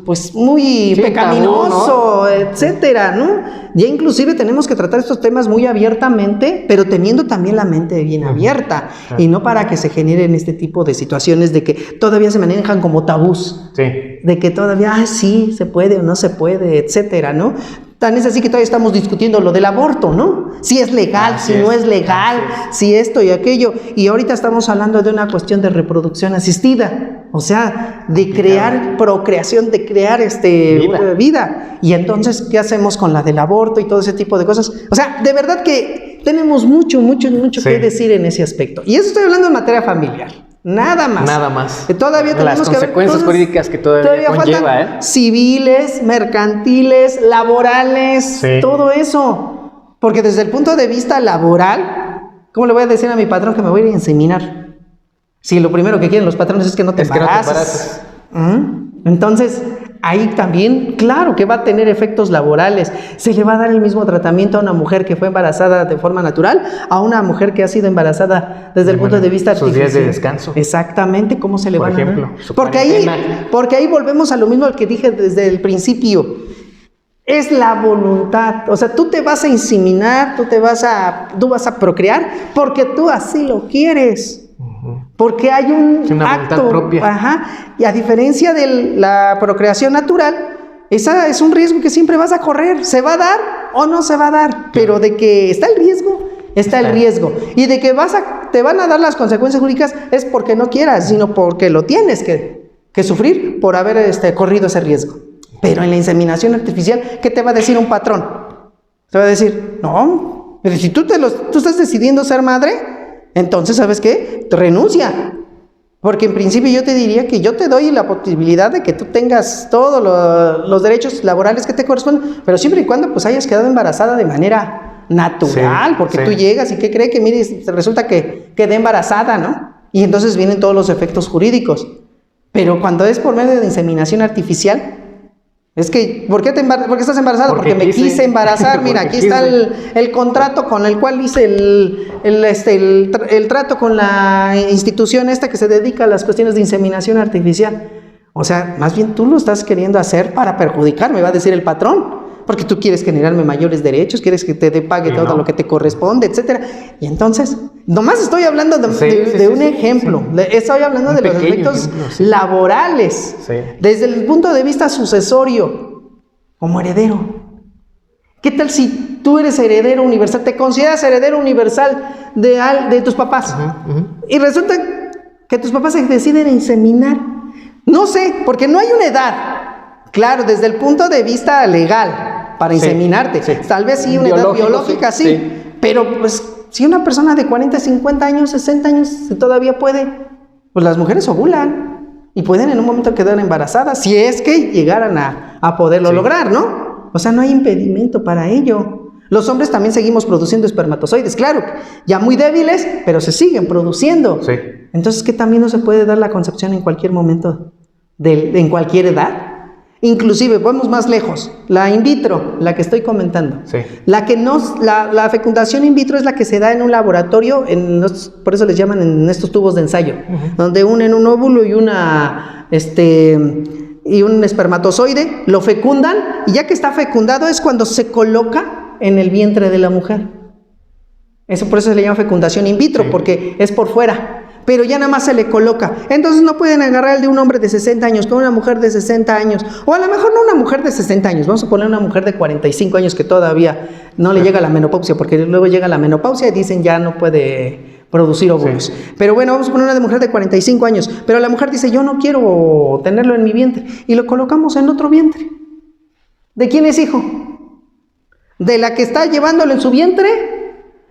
pues, muy pecaminoso, tabú, ¿no? Etcétera, ¿no? Ya inclusive tenemos que tratar estos temas muy abiertamente, pero teniendo también la mente bien abierta, y no para que se generen este tipo de situaciones de que todavía se manejan como tabús. Sí. De que todavía, sí, se puede o no se puede, etcétera, ¿no? Tan es así que todavía estamos discutiendo lo del aborto, ¿no? Si es legal, si no es legal, si esto y aquello. Y ahorita estamos hablando de una cuestión de reproducción asistida, o sea, de crear procreación, de crear vida. Y entonces, ¿qué hacemos con la del aborto y todo ese tipo de cosas? O sea, de verdad que tenemos mucho que decir en ese aspecto. Y eso estoy hablando en materia familiar. Nada más. Nada más. Que todavía tenemos las consecuencias jurídicas que todavía conlleva, civiles, mercantiles, laborales, todo eso. Porque desde el punto de vista laboral, ¿cómo le voy a decir a mi patrón que me voy a ir a inseminar? Si lo primero que quieren los patrones es que no te embaraces. Entonces, ahí también, claro que va a tener efectos laborales. Se le va a dar el mismo tratamiento a una mujer que fue embarazada de forma natural a una mujer que ha sido embarazada desde el punto de vista artificial. Sus días de descanso. Exactamente, ¿cómo se le van a dar? Por ejemplo, porque ahí volvemos a lo mismo que dije desde el principio. Es la voluntad. O sea, tú te vas a inseminar, tú vas a procrear porque tú así lo quieres. Porque hay una acto propia. Y a diferencia de la procreación natural, esa es un riesgo que siempre vas a correr. ¿Se va a dar o no se va a dar? Pero de que está el riesgo, está el riesgo. Y de que te van a dar las consecuencias jurídicas es porque no quieras, sino porque lo tienes que sufrir por haber corrido ese riesgo. Pero en la inseminación artificial, ¿qué te va a decir un patrón? Te va a decir, no, pero si tú estás decidiendo ser madre, entonces, ¿sabes qué? Renuncia. Porque en principio yo te diría que yo te doy la posibilidad de que tú tengas todos los derechos laborales que te corresponden, pero siempre y cuando pues hayas quedado embarazada de manera natural, porque tú llegas y ¿qué cree? Que mire, resulta que quedé embarazada, ¿no? Y entonces vienen todos los efectos jurídicos. Pero cuando es por medio de inseminación artificial, es que, ¿por qué estás embarazada? Porque me quise embarazar. Mira, aquí está el contrato con el cual hice el trato con la institución que se dedica a las cuestiones de inseminación artificial. O sea, más bien tú lo estás queriendo hacer para perjudicarme, va a decir el patrón. Porque tú quieres generarme mayores derechos, quieres que te pague todo lo que te corresponde, etcétera. Y entonces, nomás estoy hablando de un ejemplo. Estoy hablando de los efectos laborales. Desde el punto de vista sucesorio, como heredero. ¿Qué tal si tú eres heredero universal, te consideras heredero universal de tus papás? Y resulta que tus papás se deciden inseminar. No sé, porque no hay una edad. Claro, desde el punto de vista legal, para inseminarte. Tal vez sí, una edad biológica, sí. Pero pues, si una persona de 40, 50 años, 60 años todavía puede, pues las mujeres ovulan y pueden en un momento quedar embarazadas, si es que llegaran a poderlo lograr, ¿no? O sea, no hay impedimento para ello. Los hombres también seguimos produciendo espermatozoides, claro, ya muy débiles, pero se siguen produciendo. Entonces, ¿qué también no se puede dar la concepción en cualquier momento, en cualquier edad? Inclusive, vamos más lejos, la in vitro, la que estoy comentando. La fecundación in vitro es la que se da en un laboratorio, por eso les llaman en estos tubos de ensayo, donde unen un óvulo y un espermatozoide, lo fecundan, y ya que está fecundado es cuando se coloca en el vientre de la mujer. Por eso se le llama fecundación in vitro, porque es por fuera. Pero ya nada más se le coloca. Entonces no pueden agarrar el de un hombre de 60 años con una mujer de 60 años. O a lo mejor no una mujer de 60 años. Vamos a poner una mujer de 45 años que todavía no le llega la menopausia. Porque luego llega la menopausia y dicen ya no puede producir óvulos. Pero bueno, vamos a poner una mujer de 45 años. Pero la mujer dice, yo no quiero tenerlo en mi vientre. Y lo colocamos en otro vientre. ¿De quién es hijo? ¿De la que está llevándolo en su vientre?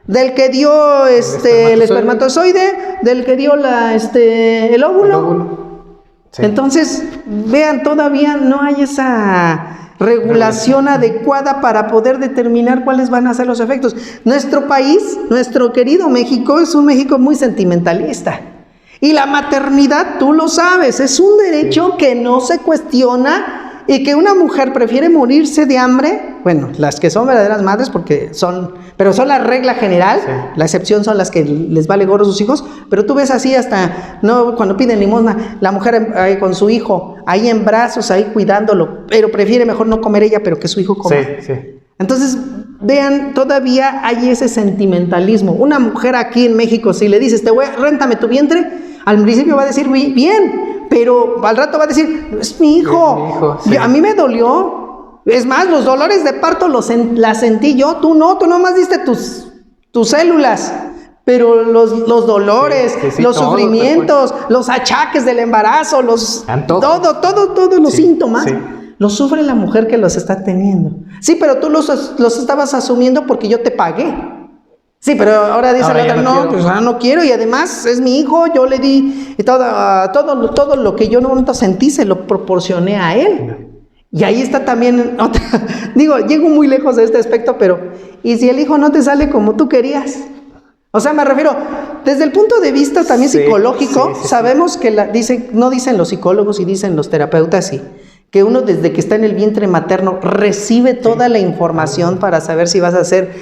¿Del que dio el espermatozoide? ¿Del que dio el óvulo? Entonces, vean, todavía no hay esa regulación adecuada para poder determinar cuáles van a ser los efectos. Nuestro país, nuestro querido México, es un México muy sentimentalista. Y la maternidad, tú lo sabes, es un derecho que no se cuestiona y que una mujer prefiere morirse de hambre, bueno, las que son verdaderas madres pero son la regla general, sí. La excepción son las que les vale gorro a sus hijos, pero tú ves así hasta, no, cuando piden limosna, la mujer ahí con su hijo, ahí en brazos, ahí cuidándolo, pero prefiere mejor no comer ella, pero que su hijo coma. Sí. Entonces, vean, todavía hay ese sentimentalismo. Una mujer aquí en México, si le dices, réntame tu vientre, al principio va a decir, bien, pero al rato va a decir, es mi hijo, sí. A mí me dolió. Es más, los dolores de parto las sentí yo, tú nomás diste tus células. Pero los dolores, sí, los sufrimientos, los achaques del embarazo, todos los síntomas, sí. Los sufre la mujer que los está teniendo. Sí, pero tú los estabas asumiendo porque yo te pagué. Sí, pero ahora dice la otra, pues ahora no quiero, y además es mi hijo, yo le di todo lo que yo no sentí, se lo proporcioné a él. Y ahí está también llego muy lejos de este aspecto, pero ¿y si el hijo no te sale como tú querías? O sea, me refiero, desde el punto de vista también psicológico, sabemos que no dicen los psicólogos y dicen los terapeutas, sí, que uno desde que está en el vientre materno recibe toda la información para saber si vas a hacer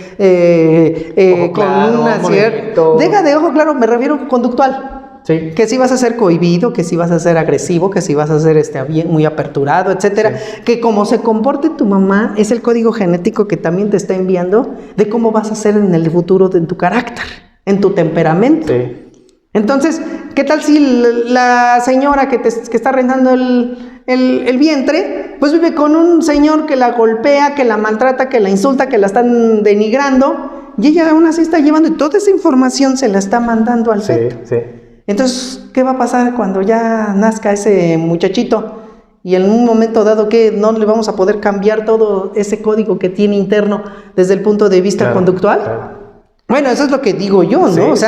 con una cierta... Deja de ojo claro, me refiero conductual. Sí. Que si vas a ser cohibido, que si vas a ser agresivo, que si vas a ser muy aperturado, etcétera. Sí. Que como se comporte tu mamá es el código genético que también te está enviando de cómo vas a ser en el futuro en tu carácter, en tu temperamento. Sí. Entonces, ¿qué tal si la señora que está rentando el vientre, pues vive con un señor que la golpea, que la maltrata, que la insulta, que la están denigrando, y ella aún así está llevando, y toda esa información se la está mandando al feto? Sí. Entonces, ¿qué va a pasar cuando ya nazca ese muchachito? Y en un momento dado, ¿qué? ¿No le vamos a poder cambiar todo ese código que tiene interno desde el punto de vista conductual? Claro. Bueno, eso es lo que digo yo, ¿no? Sí,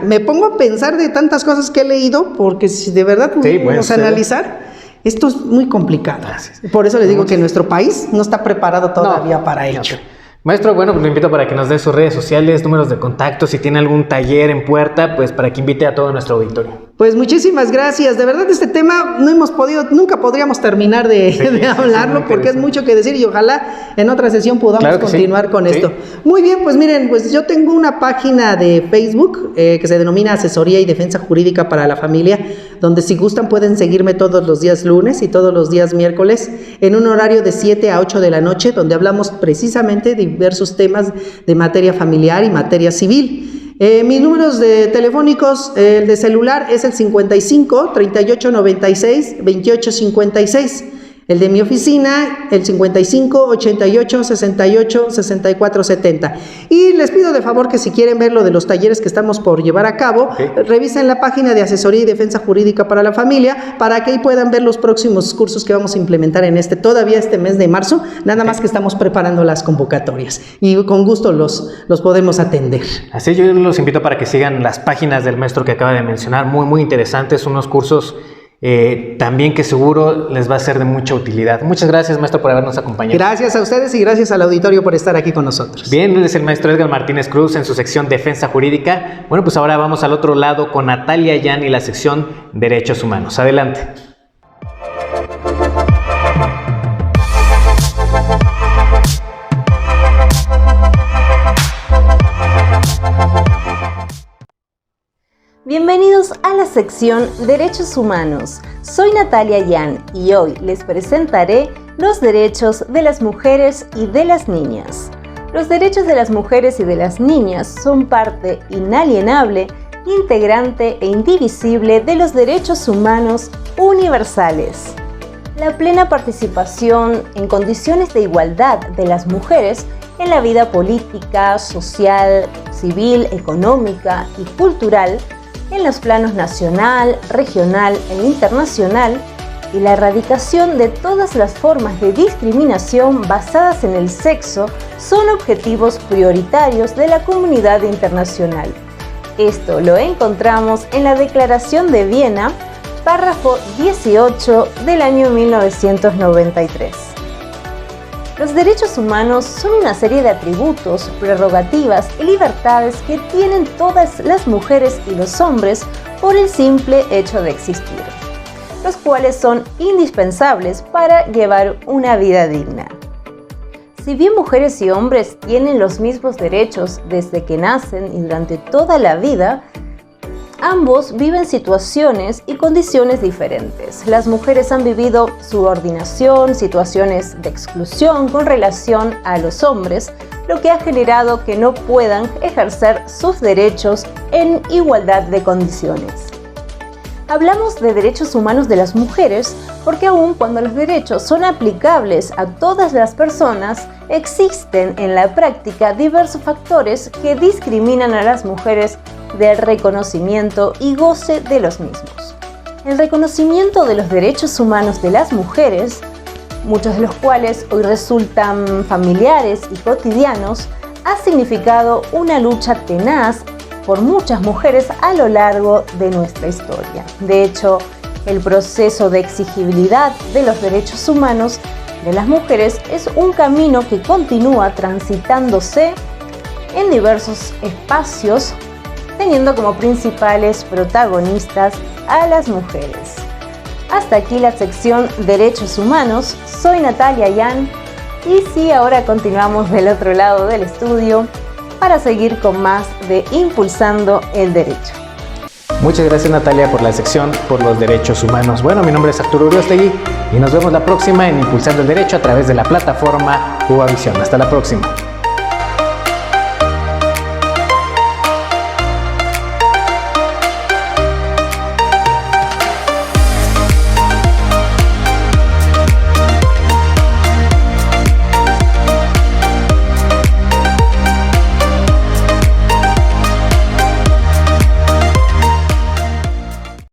me pongo a pensar de tantas cosas que he leído, porque si de verdad pudiéramos analizar, esto es muy complicado. Por eso les digo que nuestro país no está preparado todavía para ello. Maestro, bueno, pues lo invito para que nos dé sus redes sociales, números de contacto, si tiene algún taller en puerta, pues para que invite a todo nuestro auditorio. Pues muchísimas gracias. De verdad, este tema nunca podríamos terminar de hablarlo, porque es mucho que decir, y ojalá en otra sesión podamos continuar con esto. Muy bien, pues miren, pues yo tengo una página de Facebook que se denomina Asesoría y Defensa Jurídica para la Familia, donde si gustan pueden seguirme todos los días lunes y todos los días miércoles en un horario de 7 a 8 de la noche, donde hablamos precisamente de diversos temas de materia familiar y materia civil. Mis números telefónicos, el de celular es el 55 38 96 28 56. El de mi oficina, el 55 88 68 64 70. Y les pido de favor que si quieren ver lo de los talleres que estamos por llevar a cabo, revisen la página de Asesoría y Defensa Jurídica para la Familia, para que ahí puedan ver los próximos cursos que vamos a implementar en todavía este mes de marzo, nada más que estamos preparando las convocatorias. Y con gusto los podemos atender. Así, yo los invito para que sigan las páginas del maestro que acaba de mencionar, muy, muy interesantes, unos cursos también que seguro les va a ser de mucha utilidad. Muchas gracias, maestro, por habernos acompañado. Gracias a ustedes y gracias al auditorio por estar aquí con nosotros. Bien, él es el maestro Edgar Martínez Cruz en su sección Defensa Jurídica. Bueno, pues ahora vamos al otro lado con Natalia Yan y la sección Derechos Humanos. Adelante. Bienvenidos a la sección Derechos Humanos. Soy Natalia Yan y hoy les presentaré los derechos de las mujeres y de las niñas. Los derechos de las mujeres y de las niñas son parte inalienable, integrante e indivisible de los derechos humanos universales. La plena participación en condiciones de igualdad de las mujeres en la vida política, social, civil, económica y cultural en los planos nacional, regional e internacional, y la erradicación de todas las formas de discriminación basadas en el sexo son objetivos prioritarios de la comunidad internacional. Esto lo encontramos en la Declaración de Viena, párrafo 18 del año 1993. Los derechos humanos son una serie de atributos, prerrogativas y libertades que tienen todas las mujeres y los hombres por el simple hecho de existir. los cuales son indispensables para llevar una vida digna. Si bien mujeres y hombres tienen los mismos derechos desde que nacen y durante toda la vida, ambos viven situaciones y condiciones diferentes. Las mujeres han vivido subordinación, situaciones de exclusión con relación a los hombres, lo que ha generado que no puedan ejercer sus derechos en igualdad de condiciones. Hablamos de derechos humanos de las mujeres porque aun cuando los derechos son aplicables a todas las personas, existen en la práctica diversos factores que discriminan a las mujeres del reconocimiento y goce de los mismos. El reconocimiento de los derechos humanos de las mujeres, muchos de los cuales hoy resultan familiares y cotidianos, ha significado una lucha tenaz por muchas mujeres a lo largo de nuestra historia. De hecho, el proceso de exigibilidad de los derechos humanos de las mujeres es un camino que continúa transitándose en diversos espacios, teniendo como principales protagonistas a las mujeres. Hasta aquí la sección Derechos Humanos. Soy Natalia Yan y sí, ahora continuamos del otro lado del estudio para seguir con más de Impulsando el Derecho. Muchas gracias, Natalia, por la sección por los derechos humanos. Bueno, mi nombre es Arturo Uriostegui y nos vemos la próxima en Impulsando el Derecho a través de la plataforma UBA Visión. Hasta la próxima.